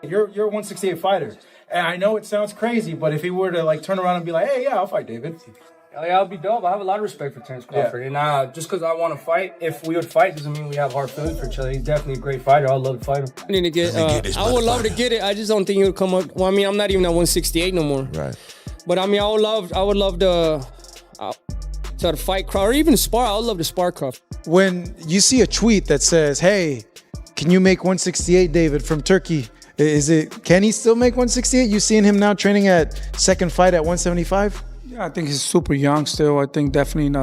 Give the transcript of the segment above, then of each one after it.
You're a 168 fighter, and I know it sounds crazy, but if he were to like turn around and be like, "Hey, yeah, I'll fight David," I'll be dope. I have a lot of respect for Terence Crawford, and just because I want to fight, if we would fight, doesn't mean we have hard feelings for each other. He's definitely a great fighter. I'd love to fight him. I need to get. I would love to get it. I just don't think it would come up. Well, I mean, I'm not even at 168 no more. Right. But I mean, I would love to fight Crawford, or even spar. I would love to spar Crawford. When you see a tweet that says, "Hey, can you make 168, David from Turkey?" Can he still make 168? You seeing him now training at second fight at 175? Yeah, I think he's super young still. I think definitely,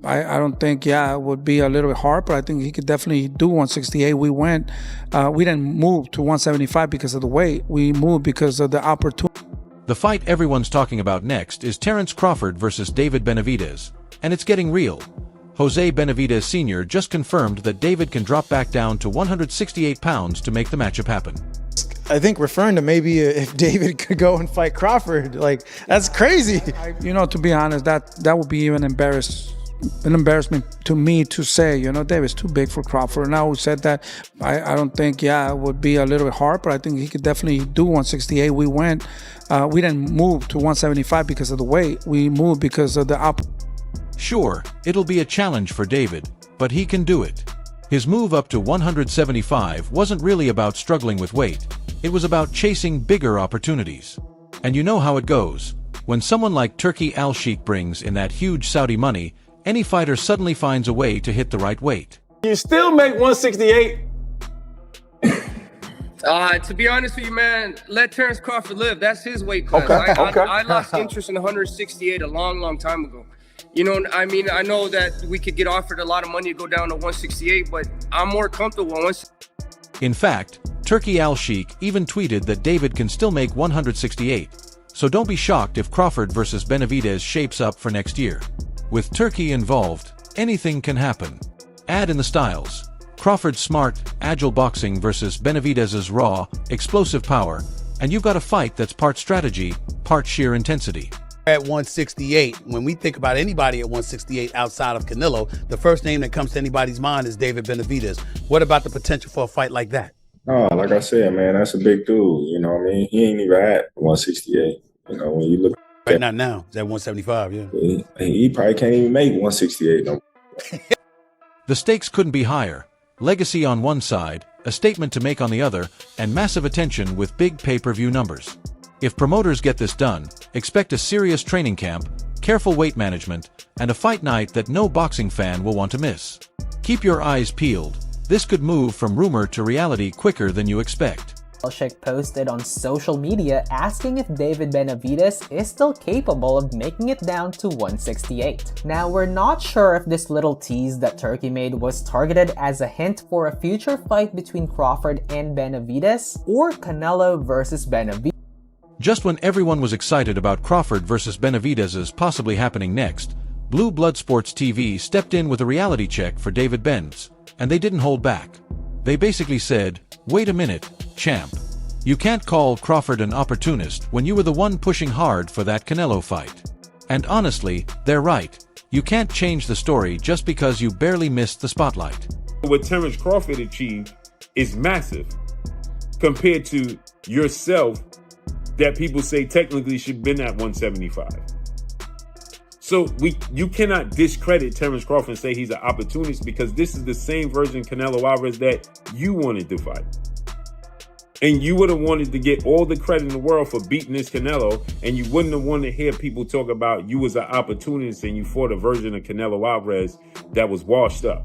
I don't think, it would be a little bit hard, but I think he could definitely do 168. We didn't move to 175 because of the weight. We moved because of the opportunity. The fight everyone's talking about next is Terence Crawford versus David Benavidez, and it's getting real. Jose Benavidez Sr. just confirmed that David can drop back down to 168 pounds to make the matchup happen. I think referring to maybe if David could go and fight Crawford, like, that's crazy. To be honest, that would be even an embarrassment to me to say, David's too big for Crawford. And I always said that. I don't think, it would be a little bit hard, but I think he could definitely do 168. We didn't move to 175 because of the weight. We moved because of the Sure, it'll be a challenge for David, but he can do it. His move up to 175 wasn't really about struggling with weight. It was about chasing bigger opportunities. And you know how it goes. When someone like Turki Alalshikh brings in that huge Saudi money, any fighter suddenly finds a way to hit the right weight. You still make 168? To be honest with you, man, let Terence Crawford live. That's his weight class. Okay. I lost interest in 168 a long time ago. I mean, I know that we could get offered a lot of money to go down to 168, but I'm more comfortable on 168. In fact, Turki Alalshikh even tweeted that David can still make 168, so don't be shocked if Crawford versus Benavidez shapes up for next year. With Turkey involved, anything can happen. Add in the styles. Crawford's smart, agile boxing versus Benavidez's raw, explosive power, and you've got a fight that's part strategy, part sheer intensity. At 168, when we think about anybody at 168 outside of Canelo, the first name that comes to anybody's mind is David Benavidez. What about the potential for a fight like that? Oh, like I said, man, that's a big dude. You know what I mean? He ain't even at 168. When you look right now, he's at 175, yeah. He probably can't even make 168 no. The stakes couldn't be higher. Legacy on one side, a statement to make on the other, and massive attention with big pay-per-view numbers. If promoters get this done, expect a serious training camp, careful weight management, and a fight night that no boxing fan will want to miss. Keep your eyes peeled. This could move from rumor to reality quicker than you expect. Alalshikh posted on social media asking if David Benavidez is still capable of making it down to 168. Now, we're not sure if this little tease that Turkey made was targeted as a hint for a future fight between Crawford and Benavidez, or Canelo versus Benavidez. Just when everyone was excited about Crawford versus Benavidez's possibly happening next, Blue Blood Sports TV stepped in with a reality check for David Benz, and they didn't hold back. They basically said, "Wait a minute, champ. You can't call Crawford an opportunist when you were the one pushing hard for that Canelo fight." And honestly, they're right. You can't change the story just because you barely missed the spotlight. What Terence Crawford achieved is massive compared to yourself that people say technically should have been at 175. So you cannot discredit Terence Crawford and say he's an opportunist, because this is the same version of Canelo Alvarez that you wanted to fight. And you would have wanted to get all the credit in the world for beating this Canelo, and you wouldn't have wanted to hear people talk about you as an opportunist and you fought a version of Canelo Alvarez that was washed up.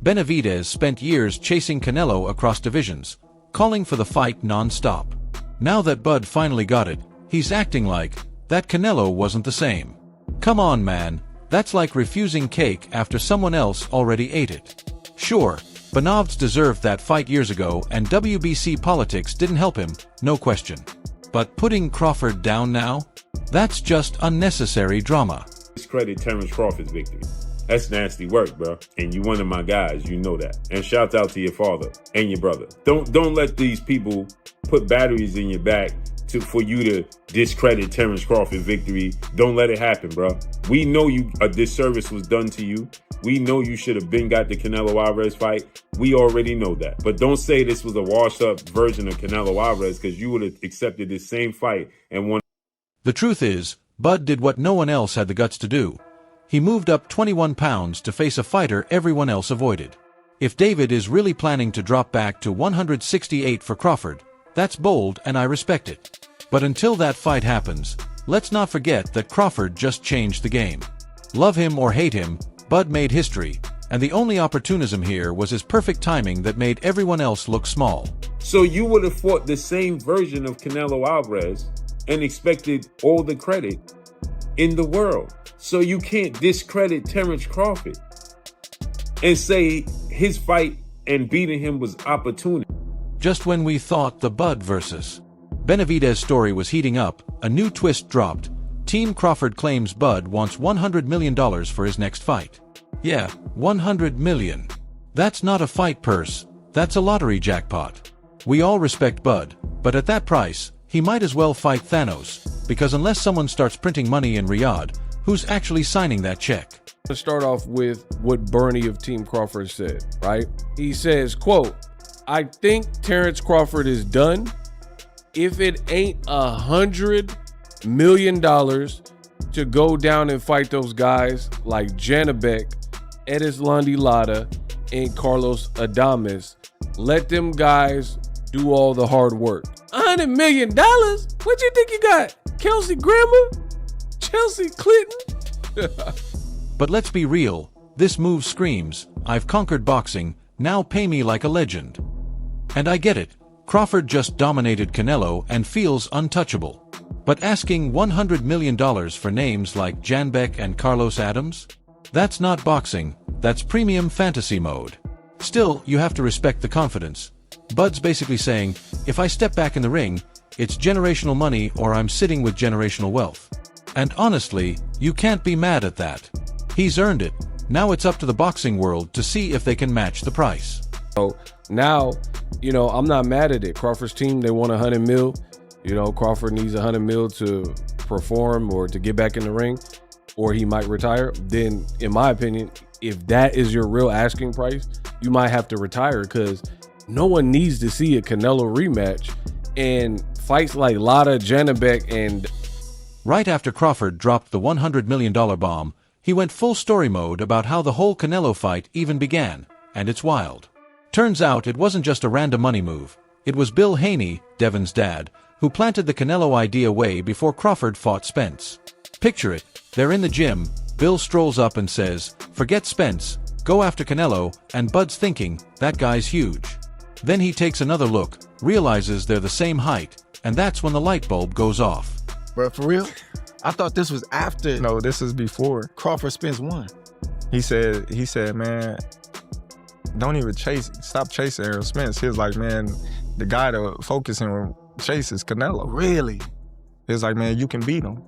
Benavidez spent years chasing Canelo across divisions, calling for the fight non-stop. Now that Bud finally got it, he's acting like that Canelo wasn't the same. Come on, man. That's like refusing cake after someone else already ate it. Sure, Benavidez deserved that fight years ago, and WBC politics didn't help him, no question. But putting Crawford down now? That's just unnecessary drama. Discredit Terence Crawford's victory. That's nasty work, bro. And you one of my guys, you know that. And shout out to your father and your brother. Don't let these people put batteries in your back for you to discredit Terence Crawford's victory. Don't let it happen, bro. We know a disservice was done to you. We know you should have been got the Canelo Alvarez fight. We already know that. But don't say this was a washed up version of Canelo Alvarez, because you would have accepted this same fight and won. The truth is, Bud did what no one else had the guts to do. He moved up 21 pounds to face a fighter everyone else avoided. If David is really planning to drop back to 168 for Crawford, that's bold and I respect it. But until that fight happens, let's not forget that Crawford just changed the game. Love him or hate him, Bud made history, and the only opportunism here was his perfect timing that made everyone else look small. So you would have fought the same version of Canelo Alvarez and expected all the credit in the world. So you can't discredit Terence Crawford and say his fight and beating him was opportune. Just when we thought the Bud versus Benavidez story was heating up, a new twist dropped. Team Crawford claims Bud wants $100 million for his next fight. Yeah, $100 million. That's not a fight purse, that's a lottery jackpot. We all respect Bud, but at that price, he might as well fight Thanos, because unless someone starts printing money in Riyadh, who's actually signing that check? Let's start off with what Bernie of Team Crawford said, right? He says, quote, "I think Terence Crawford is done. If it ain't $100 million to go down and fight those guys like Janabek, Erislandy Lara, and Carlos Adames, let them guys do all the hard work." $100 million? What you think you got? Kelsey Grammer? Chelsea Clinton? But let's be real, this move screams, I've conquered boxing, now pay me like a legend. And I get it, Crawford just dominated Canelo and feels untouchable. But asking $100 million for names like Janbek and Carlos Adams? That's not boxing, that's premium fantasy mode. Still, you have to respect the confidence. Bud's basically saying, if I step back in the ring, it's generational money or I'm sitting with generational wealth. And honestly, you can't be mad at that. He's earned it. Now it's up to the boxing world to see if they can match the price. So now, I'm not mad at it. Crawford's team, they want $100 million. Crawford needs $100 million to perform or to get back in the ring, or he might retire. Then, in my opinion, if that is your real asking price, you might have to retire, because no one needs to see a Canelo rematch. And fights like Lara, Janabek, and... Right after Crawford dropped the $100 million bomb, he went full story mode about how the whole Canelo fight even began, and it's wild. Turns out it wasn't just a random money move. It was Bill Haney, Devin's dad, who planted the Canelo idea way before Crawford fought Spence. Picture it, they're in the gym, Bill strolls up and says, forget Spence, go after Canelo, and Bud's thinking, that guy's huge. Then he takes another look, realizes they're the same height, and that's when the light bulb goes off. Bro, for real? I thought this was after. No, this is before. Crawford Spence won. He said, man, don't even stop chasing Errol Spence. He was like, man, the guy to focus and chase is Canelo. Really? He was like, man, you can beat him.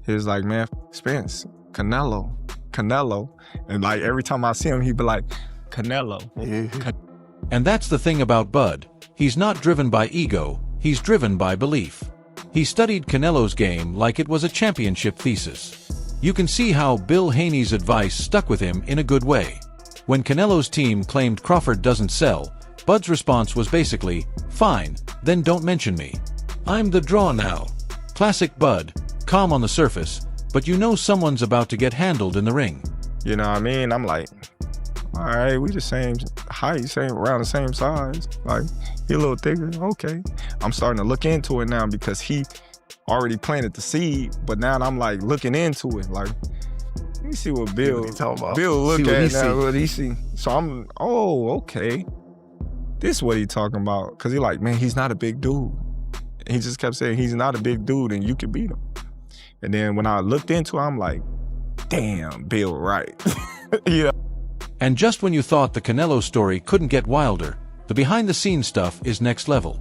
He was like, man, Spence, Canelo. And like every time I see him, he'd be like, Canelo. And that's the thing about Bud. He's not driven by ego, he's driven by belief. He studied Canelo's game like it was a championship thesis. You can see how Bill Haney's advice stuck with him in a good way. When Canelo's team claimed Crawford doesn't sell, Bud's response was basically, fine, then don't mention me. I'm the draw now. Classic Bud, calm on the surface, but you know someone's about to get handled in the ring. You know what I mean? I'm like, all right, we the same height, around the same size. Like, he a little thicker, okay. I'm starting to look into it now because he already planted the seed, but now I'm like looking into it. Like, let me see what Bill look at now, what he see. So I'm, okay. This is what he talking about. Cause he like, man, he's not a big dude. He just kept saying he's not a big dude and you can beat him. And then when I looked into it, I'm like, damn, Bill right. Yeah. And just when you thought the Canelo story couldn't get wilder, the behind-the-scenes stuff is next level.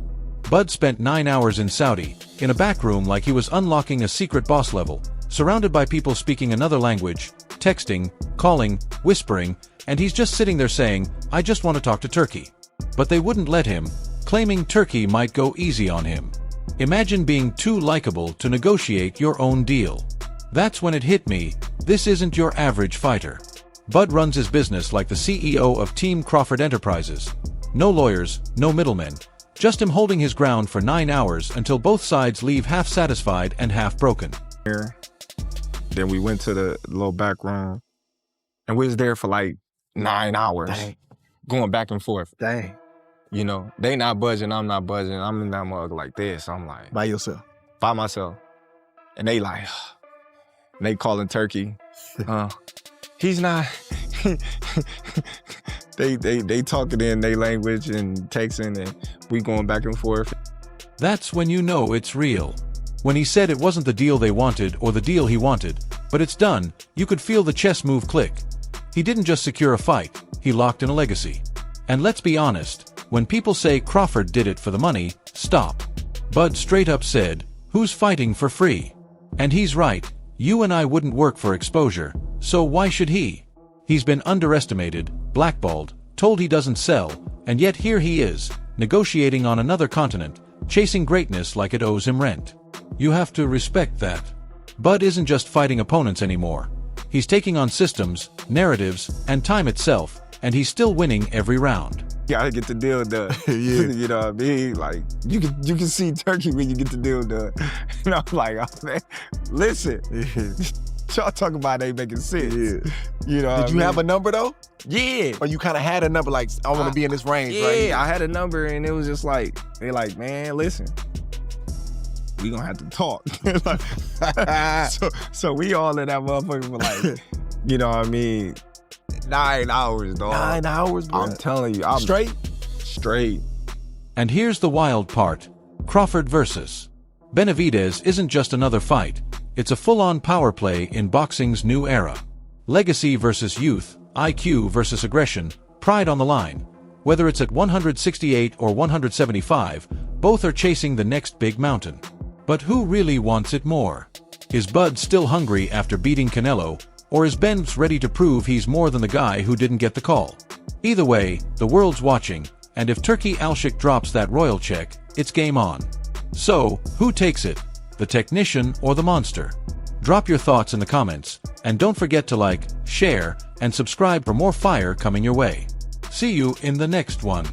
Bud spent 9 hours in Saudi, in a back room like he was unlocking a secret boss level, surrounded by people speaking another language, texting, calling, whispering, and he's just sitting there saying, I just want to talk to Turki. But they wouldn't let him, claiming Turki might go easy on him. Imagine being too likable to negotiate your own deal. That's when it hit me, this isn't your average fighter. Bud runs his business like the CEO of Team Crawford Enterprises. No lawyers, no middlemen, just him holding his ground for 9 hours until both sides leave half satisfied and half broken. Then we went to the little back room, and we was there for like 9 hours. Dang. Going back and forth. Dang. You know, they not budging, I'm not budging. I'm in that mug like this. I'm like, By yourself. by myself. And they like, and they calling Turkey. He's not. they talking in their language and texting, and we going back and forth. That's when you know it's real. When he said it wasn't the deal they wanted or the deal he wanted, but it's done, you could feel the chess move click. He didn't just secure a fight, he locked in a legacy. And let's be honest, when people say Crawford did it for the money, stop. Bud straight up said, who's fighting for free? And he's right, you and I wouldn't work for exposure, so why should he? He's been underestimated, blackballed, told he doesn't sell, and yet here he is, negotiating on another continent, chasing greatness like it owes him rent. You have to respect that. Bud isn't just fighting opponents anymore. He's taking on systems, narratives, and time itself, and he's still winning every round. You gotta get the deal done. Yeah. You know what I mean? Like, you can see Turkey when you get the deal done. And I'm like, oh, man, listen. Y'all talking about ain't making sense. Yeah. You know Did you have a number though? Yeah. Or you kind of had a number like, I want to be in this range, Yeah, right here? I had a number, and it was just like, they like, man, listen, we gonna have to talk. so we all in that motherfucker for like, you know what I mean, 9 hours, dog. 9 hours, bro. I'm telling you, I'm straight. And here's the wild part. Crawford versus Benavidez isn't just another fight. It's a full-on power play in boxing's new era. Legacy versus youth, IQ versus aggression, pride on the line. Whether it's at 168 or 175, both are chasing the next big mountain. But who really wants it more? Is Bud still hungry after beating Canelo, or is Ben ready to prove he's more than the guy who didn't get the call? Either way, the world's watching, and if Turki Alalshikh drops that royal check, it's game on. So, who takes it? The technician or the monster? Drop your thoughts in the comments, and don't forget to like, share, and subscribe for more fire coming your way. See you in the next one.